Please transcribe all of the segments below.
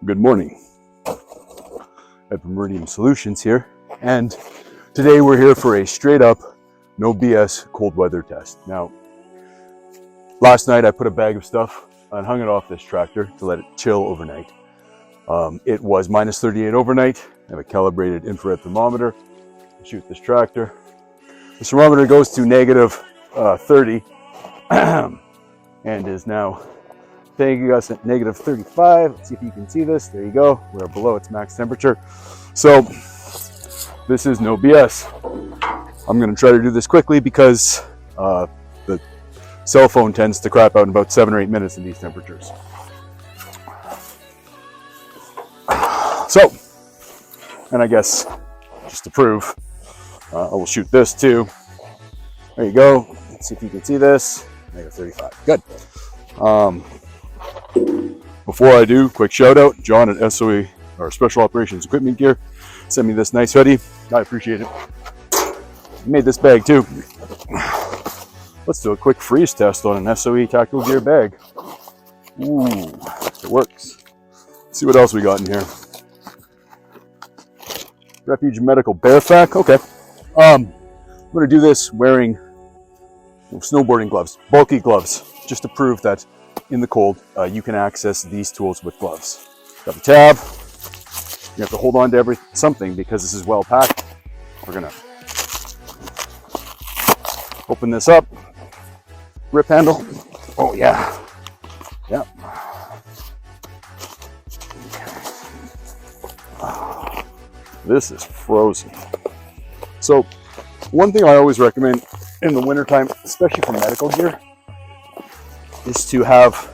Good morning. Meridian Solutions here, and today we're here for a straight up, no BS cold weather test. Now, last night I put a bag of stuff and hung it off this tractor to let it chill overnight. It was -38 overnight. I have a calibrated infrared thermometer. I shoot this tractor. The thermometer goes to -30 and is now taking us at -35. Let's see if you can see this. There you go. We're below its max temperature. So this is no BS. I'm going to try to do this quickly because the cell phone tends to crap out in about 7 or 8 minutes in these temperatures. So, and I guess just to prove, I will shoot this too. There you go. Let's see if you can see this. -35. Good. Before I do, quick shout out, John at SOE, or Special Operations Equipment Gear, sent me this nice hoodie. I appreciate it. He made this bag too. Let's do a quick freeze test on an SOE tactical gear bag. Ooh, it works. Let's see what else we got in here. Refuge Medical BEARFAK. Okay. I'm going to do this wearing snowboarding gloves, bulky gloves, just to prove that in the cold, you can access these tools with gloves. Got the tab. You have to hold on to something because this is well packed. We're gonna open this up. Grip handle. Oh yeah. Yep. Okay. This is frozen. So one thing I always recommend in the wintertime, especially for medical gear, is to have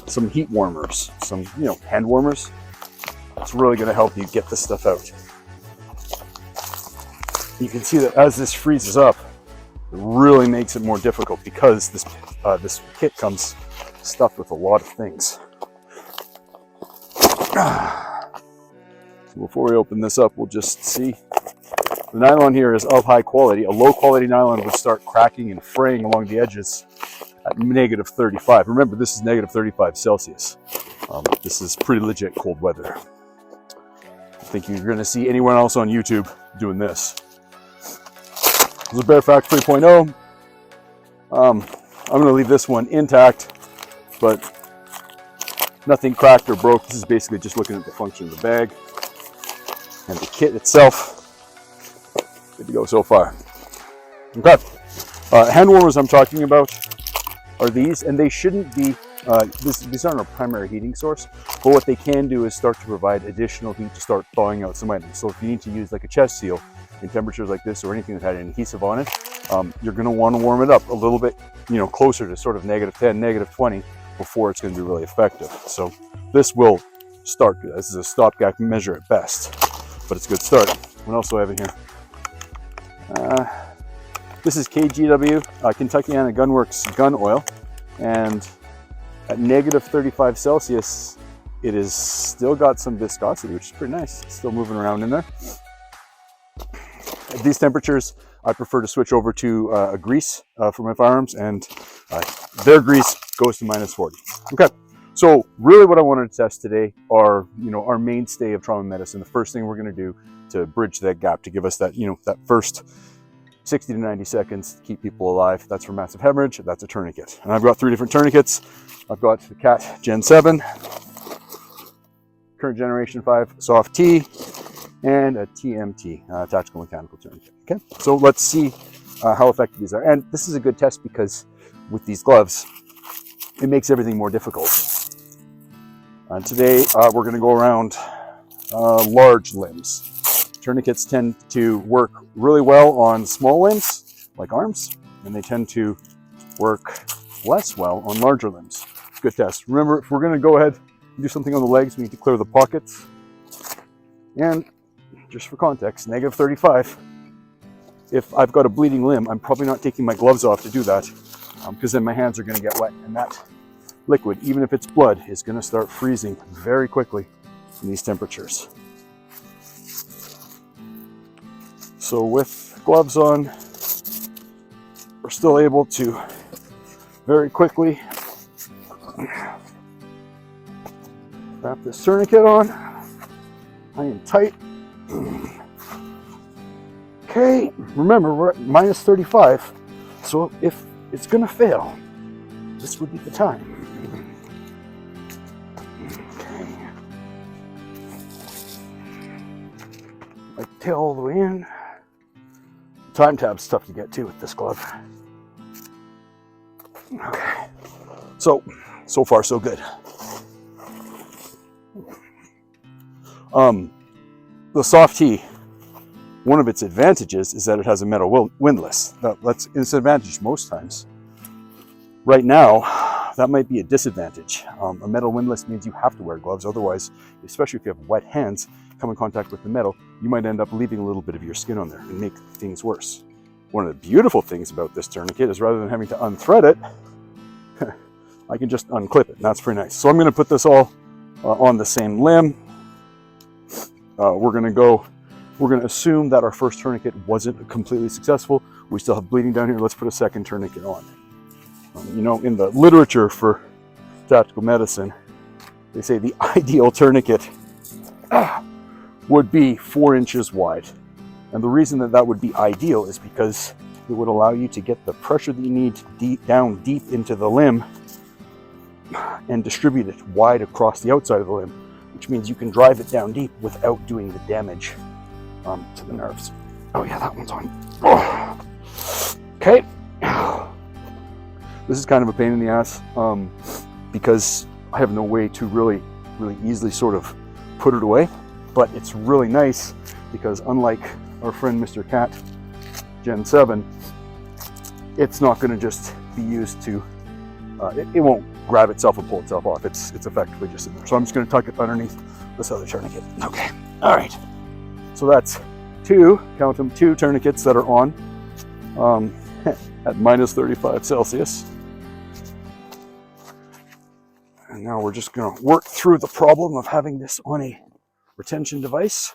some heat warmers, some hand warmers. It's really going to help you get this stuff out. You can see that as this freezes up, it really makes it more difficult because this kit comes stuffed with a lot of things. So before we open this up, we'll just see. The nylon here is of high quality. A low quality nylon would start cracking and fraying along the edges at -35. Remember, this is -35 Celsius. This is pretty legit cold weather. I think you're going to see anyone else on YouTube doing this. This is a BEARFAK 3.0. I'm going to leave this one intact, but nothing cracked or broke. This is basically just looking at the function of the bag and the kit itself. Good to go so far. Okay. Hand warmers I'm talking about are these, and they shouldn't be, these aren't a primary heating source, but what they can do is start to provide additional heat to start thawing out some items. So if you need to use like a chest seal in temperatures like this or anything that had an adhesive on it, you're going to want to warm it up a little bit, closer to sort of -10, -20 before it's going to be really effective. So this will start, this is a stopgap measure at best, but it's a good start. What else do I have in here? This is KGW, Kentuckiana Gunworks gun oil, and at -35 Celsius, it is still got some viscosity, which is pretty nice. It's still moving around in there. At these temperatures, I prefer to switch over to a grease for my firearms, and their grease goes to -40. Okay, so really what I wanted to test today are, our mainstay of trauma medicine. The first thing we're going to do to bridge that gap, to give us that, that first 60 to 90 seconds to keep people alive. That's for massive hemorrhage. That's a tourniquet. And I've got 3 different tourniquets. I've got the CAT Gen 7, current generation 5 soft T, and a TMT, tactical mechanical tourniquet. Okay, so let's see how effective these are. And this is a good test because with these gloves, it makes everything more difficult. Today, we're going to go around large limbs. Tourniquets tend to work really well on small limbs, like arms, and they tend to work less well on larger limbs. Good test. Remember, if we're going to go ahead and do something on the legs, we need to clear the pockets. And just for context, -35. If I've got a bleeding limb, I'm probably not taking my gloves off to do that, because then my hands are going to get wet, and that liquid, even if it's blood, is going to start freezing very quickly in these temperatures. So with gloves on, we're still able to very quickly Wrap this tourniquet on, high and tight. Okay, remember we're at minus 35, so if it's gonna fail, this would be the time. Okay. Like tail all the way in. Time tab's tough to get to with this glove. Okay, so far so good. The soft T, one of its advantages is that it has a metal windlass. That's a disadvantage most times. Right now, that might be a disadvantage. A metal windlass means you have to wear gloves, otherwise, especially if you have wet hands, come in contact with the metal, you might end up leaving a little bit of your skin on there and make things worse. One of the beautiful things about this tourniquet is rather than having to unthread it, I can just unclip it, and that's pretty nice. So I'm gonna put this all on the same limb. We're gonna assume that our first tourniquet wasn't completely successful. We still have bleeding down here. Let's put a second tourniquet on. You know, in the literature for tactical medicine, they say the ideal tourniquet would be 4 inches wide. And the reason that that would be ideal is because it would allow you to get the pressure that you need down deep into the limb and distribute it wide across the outside of the limb, which means you can drive it down deep without doing the damage to the nerves. Oh yeah, that one's on. Oh. Okay. This is kind of a pain in the ass because I have no way to really easily sort of put it away, but it's really nice because unlike our friend Mr. Cat Gen 7, it's not going to just be used to, it won't grab itself and pull itself off. It's effectively just in there. So I'm just going to tuck it underneath this other tourniquet. Okay, all right. So that's count them, 2 tourniquets that are on at minus 35 Celsius. And now we're just going to work through the problem of having this on a retention device.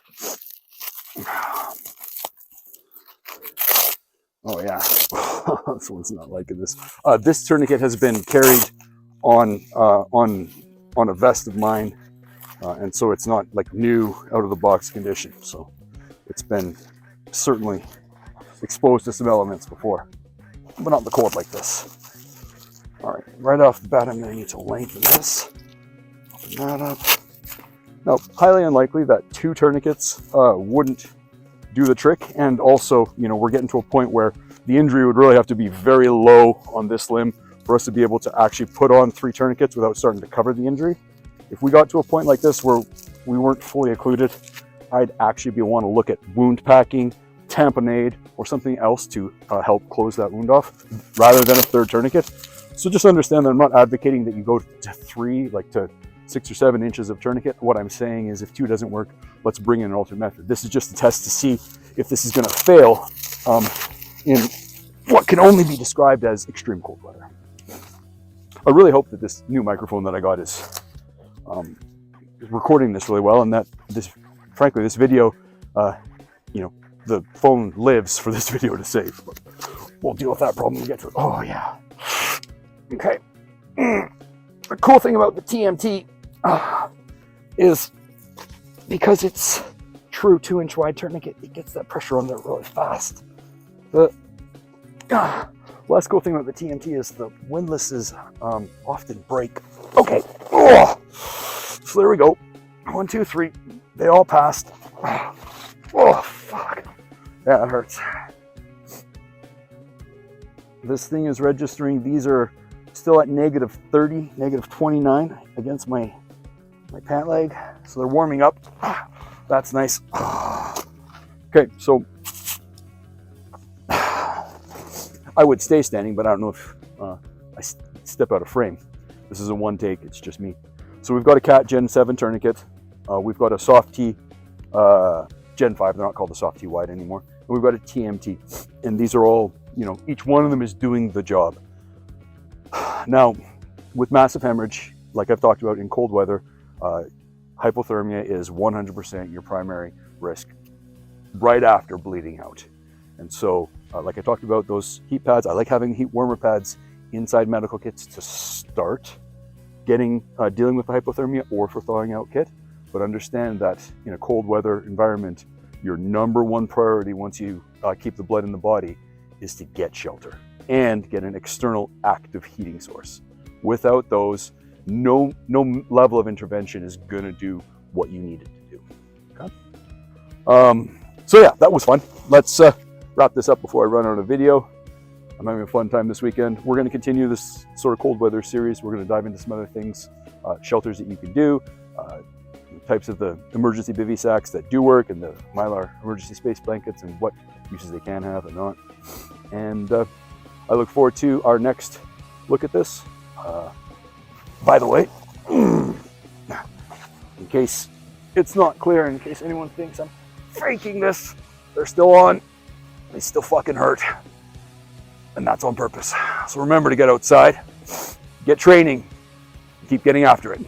Oh yeah, this one's not liking this. This tourniquet has been carried on a vest of mine, and so it's not like new out of the box condition. So it's been certainly exposed to some elements before, but not the cold like this. All right, right off the bat, I'm going to need to lengthen this. Open that up. Now, highly unlikely that 2 tourniquets wouldn't do the trick, and also, you know, we're getting to a point where the injury would really have to be very low on this limb for us to be able to actually put on 3 tourniquets without starting to cover the injury. If we got to a point like this where we weren't fully occluded, I'd actually want to look at wound packing, tamponade, or something else to help close that wound off, rather than a 3rd tourniquet. So just understand that I'm not advocating that you go to 3, like to 6 or 7 inches of tourniquet. What I'm saying is if 2 doesn't work, let's bring in an alternate method. This is just a test to see if this is going to fail in what can only be described as extreme cold weather. I really hope that this new microphone that I got is recording this really well, and that frankly, this video, you know, the phone lives for this video to save. But we'll deal with that problem when we get to it. Oh yeah. Okay. The cool thing about the TMT is because it's true 2-inch wide tourniquet, it gets that pressure on there really fast. The last cool thing about the TMT is the windlasses often break. Okay. Oh. So there we go. 1, 2, 3. They all passed. Oh, fuck. Yeah, that hurts. This thing is registering. These are still at negative 30, negative 29 against my pant leg. So they're warming up. That's nice. Okay, so I would stay standing, but I don't know if I step out of frame. This is a one take, it's just me. So we've got a Cat Gen 7 tourniquet. We've got a Soft T Gen 5, they're not called the Soft T Wide anymore. And we've got a TMT. And these are all, you know, each one of them is doing the job. Now, with massive hemorrhage, like I've talked about in cold weather, hypothermia is 100% your primary risk right after bleeding out. And so, like I talked about, those heat pads, I like having heat warmer pads inside medical kits to start. dealing with the hypothermia or for thawing out kit. But understand that in a cold weather environment, your number one priority once you keep the blood in the body is to get shelter and get an external active heating source. Without those, no level of intervention is gonna do what you need it to do. Okay? So yeah, that was fun. Let's wrap this up before I run out of video. I'm having a fun time this weekend. We're going to continue this sort of cold weather series. We're going to dive into some other things, shelters that you can do, types of the emergency bivy sacks that do work, and the Mylar emergency space blankets and what uses they can have and not. And I look forward to our next look at this. By the way, in case it's not clear, in case anyone thinks I'm faking this, they're still on. They still fucking hurt. And that's on purpose. So remember to get outside, get training, keep getting after it.